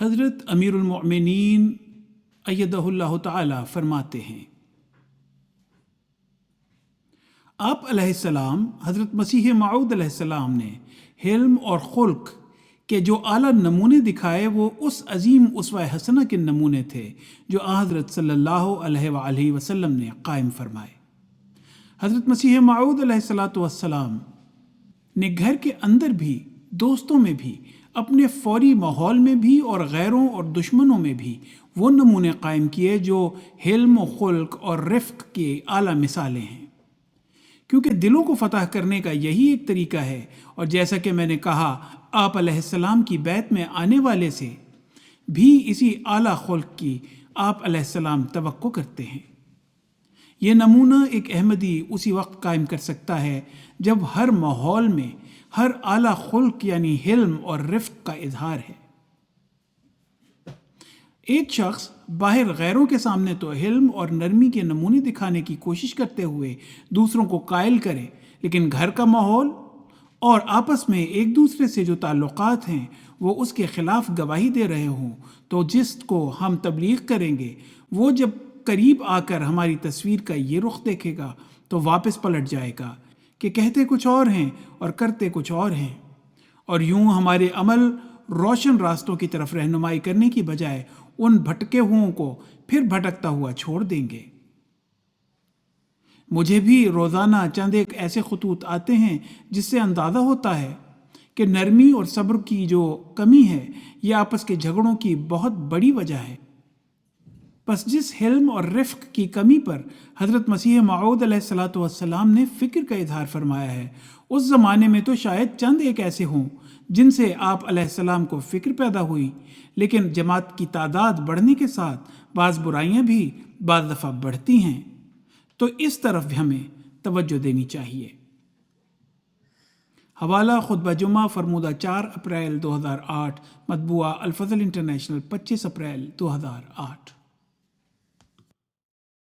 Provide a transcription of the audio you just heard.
حضرت امیر المؤمنین ایدہ اللہ تعالی فرماتے ہیں، آپ علیہ السلام حضرت مسیح موعود علیہ السلام نے حلم اور خلق کے جو اعلیٰ نمونے دکھائے وہ اس عظیم اسوہ حسنہ کے نمونے تھے جو حضرت صلی اللہ علیہ وآلہ وسلم نے قائم فرمائے۔ حضرت مسیح موعود علیہ السلام نے گھر کے اندر بھی، دوستوں میں بھی، اپنے فوری ماحول میں بھی اور غیروں اور دشمنوں میں بھی وہ نمونے قائم کیے جو حلم و خلق اور رفق کی اعلیٰ مثالیں ہیں، کیونکہ دلوں کو فتح کرنے کا یہی ایک طریقہ ہے، اور جیسا کہ میں نے کہا آپ علیہ السلام کی بیعت میں آنے والے سے بھی اسی اعلیٰ خلق کی آپ علیہ السلام توقع کرتے ہیں۔ یہ نمونہ ایک احمدی اسی وقت قائم کر سکتا ہے جب ہر ماحول میں ہر اعلیٰ خلق یعنی حلم اور رفق کا اظہار ہے۔ ایک شخص باہر غیروں کے سامنے تو حلم اور نرمی کے نمونے دکھانے کی کوشش کرتے ہوئے دوسروں کو قائل کرے، لیکن گھر کا ماحول اور آپس میں ایک دوسرے سے جو تعلقات ہیں وہ اس کے خلاف گواہی دے رہے ہوں، تو جس کو ہم تبلیغ کریں گے وہ جب قریب آ کر ہماری تصویر کا یہ رخ دیکھے گا تو واپس پلٹ جائے گا کہ کہتے کچھ اور ہیں اور کرتے کچھ اور ہیں، اور یوں ہمارے عمل روشن راستوں کی طرف رہنمائی کرنے کی بجائے ان بھٹکے ہوئوں کو پھر بھٹکتا ہوا چھوڑ دیں گے۔ مجھے بھی روزانہ چند ایک ایسے خطوط آتے ہیں جس سے اندازہ ہوتا ہے کہ نرمی اور صبر کی جو کمی ہے یہ آپس کے جھگڑوں کی بہت بڑی وجہ ہے۔ پس جس حلم اور رفق کی کمی پر حضرت مسیح موعود علیہ السلام نے فکر کا اظہار فرمایا ہے، اس زمانے میں تو شاید چند ایک ایسے ہوں جن سے آپ علیہ السلام کو فکر پیدا ہوئی، لیکن جماعت کی تعداد بڑھنے کے ساتھ بعض برائیاں بھی بعض دفعہ بڑھتی ہیں، تو اس طرف بھی ہمیں توجہ دینی چاہیے۔ حوالہ خطبہ جمعہ فرمودہ 4 اپریل 2008، مطبوعہ الفضل انٹرنیشنل 25 اپریل 2008۔